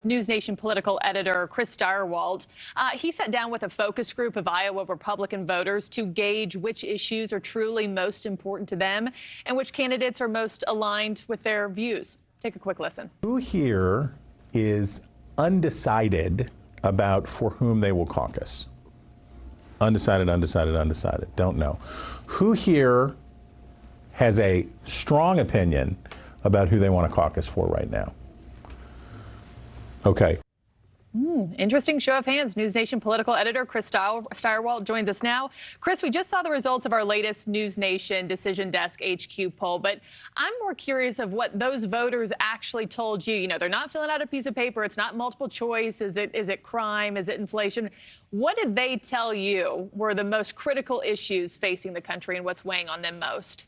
NewsNation political editor Chris Stirewalt. He sat down with a focus group of Iowa Republican voters to gauge which issues are truly most important to them and which candidates are most aligned with their views. Take a quick listen. Who here is undecided about for whom they will caucus? Undecided, undecided, undecided. Don't know. Who here has a strong opinion about who they want to caucus for right now? Okay. Interesting show of hands. NewsNation political editor Chris Stirewalt joins us now. Chris, we just saw the results of our latest NewsNation Decision Desk HQ poll, but I'm more curious of what those voters actually told you. You know, they're not filling out a piece of paper. It's not multiple choice. Is it crime? Is it inflation? What did they tell you were the most critical issues facing the country and what's weighing on them most?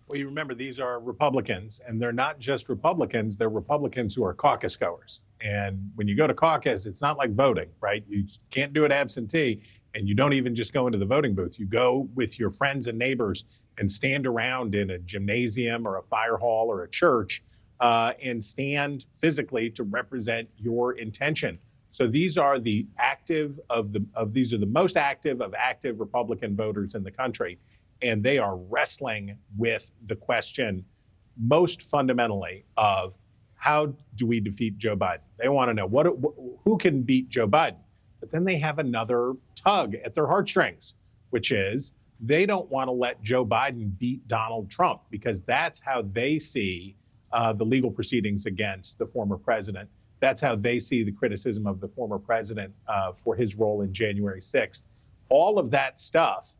Well, you remember these are Republicans, and they're not just Republicans. They're Republicans who are caucus goers. And when you go to caucus, it's not like voting, right? You can't do it absentee, and you don't even just go into the voting booth. You go with your friends and neighbors and stand around in a gymnasium or a fire hall or a church and stand physically to represent your intention. So these are the these are the most active of active Republican voters in the country. And they are wrestling with the question most fundamentally of how do we defeat Joe Biden? They want to know who can beat Joe Biden. But then they have another tug at their heartstrings, which is they don't want to let Joe Biden beat Donald Trump because that's how they see the legal proceedings against the former president. That's how they see the criticism of the former president for his role in January 6th. All of that stuff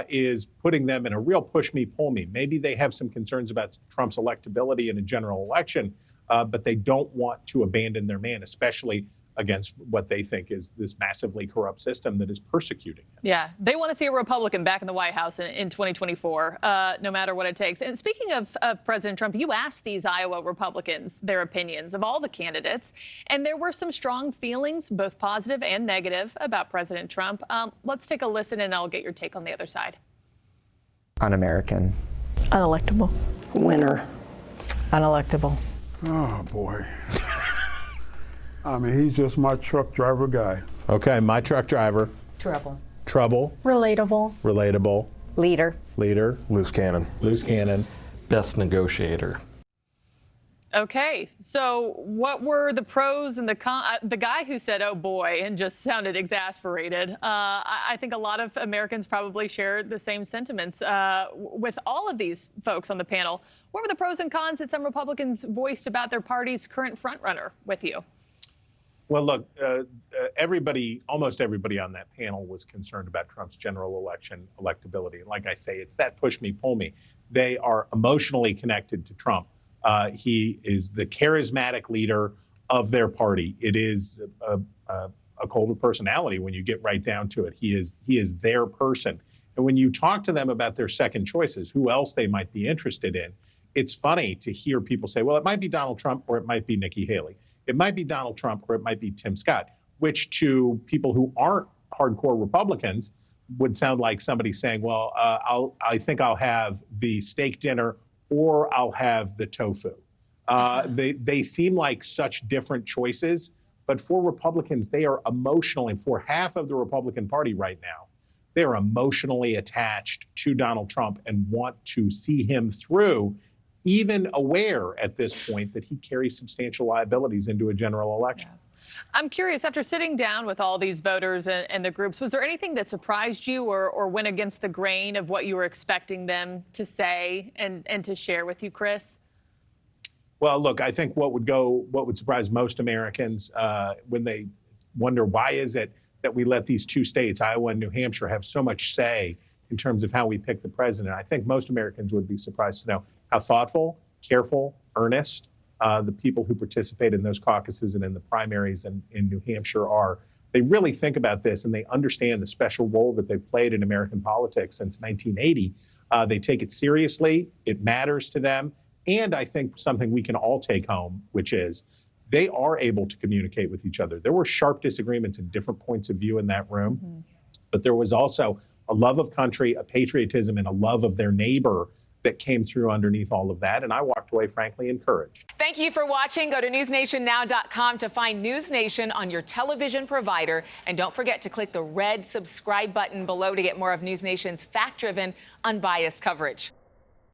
is putting them in a real push me, pull me. Maybe they have some concerns about Trump's electability in a general election, but they don't want to abandon their man, especially against what they think is this massively corrupt system that is persecuting him. Yeah, they want to see a Republican back in the White House in 2024, no matter what it takes. And speaking of President Trump, you asked these Iowa Republicans their opinions of all the candidates, and there were some strong feelings, both positive and negative, about President Trump. Let's take a listen, and I'll get your take on the other side. Un-American. Unelectable. Winner. Unelectable. Oh, boy. I mean, he's just my truck driver guy. Okay, my truck driver. Trouble. Trouble. Relatable. Relatable. Leader. Leader. Loose cannon. Loose cannon. Best negotiator. Okay, so what were the pros and the cons? The guy who said, oh boy, and just sounded exasperated. I think a lot of Americans probably share the same sentiments with all of these folks on the panel. What were the pros and cons that some Republicans voiced about their party's current frontrunner with you? Well, look, almost everybody on that panel was concerned about Trump's general election electability. And like I say, it's that push me, pull me. They are emotionally connected to Trump. He is the charismatic leader of their party. It is a cult of personality when you get right down to it. He is their person. And when you talk to them about their second choices, who else they might be interested in, it's funny to hear people say, well, it might be Donald Trump or it might be Nikki Haley. It might be Donald Trump or it might be Tim Scott, which to people who aren't hardcore Republicans would sound like somebody saying, well, I think I'll have the steak dinner or I'll have the tofu. They seem like such different choices, but for Republicans, they are emotionally, for half of the Republican Party right now, they are emotionally attached to Donald Trump and want to see him through, even aware at this point that he carries substantial liabilities into a general election. Yeah. I'm curious, after sitting down with all these voters and the groups, was there anything that surprised you or went against the grain of what you were expecting them to say and to share with you, Chris? Well, look, I think what would surprise most Americans when they wonder why is it that we let these two states, Iowa and New Hampshire, have so much say in terms of how we pick the president. I think most Americans would be surprised to know how thoughtful, careful, earnest the people who participate in those caucuses and in the primaries in New Hampshire are. They really think about this and they understand the special role that they've played in American politics since 1980. They take it seriously. It matters to them. And I think something we can all take home, which is they are able to communicate with each other. There were sharp disagreements and different points of view in that room, but there was also a love of country, a patriotism, and a love of their neighbor that came through underneath all of that. And I walked away, frankly, encouraged. Thank you for watching. Go to newsnationnow.com to find NewsNation on your television provider. And don't forget to click the red subscribe button below to get more of NewsNation's fact-driven, unbiased coverage.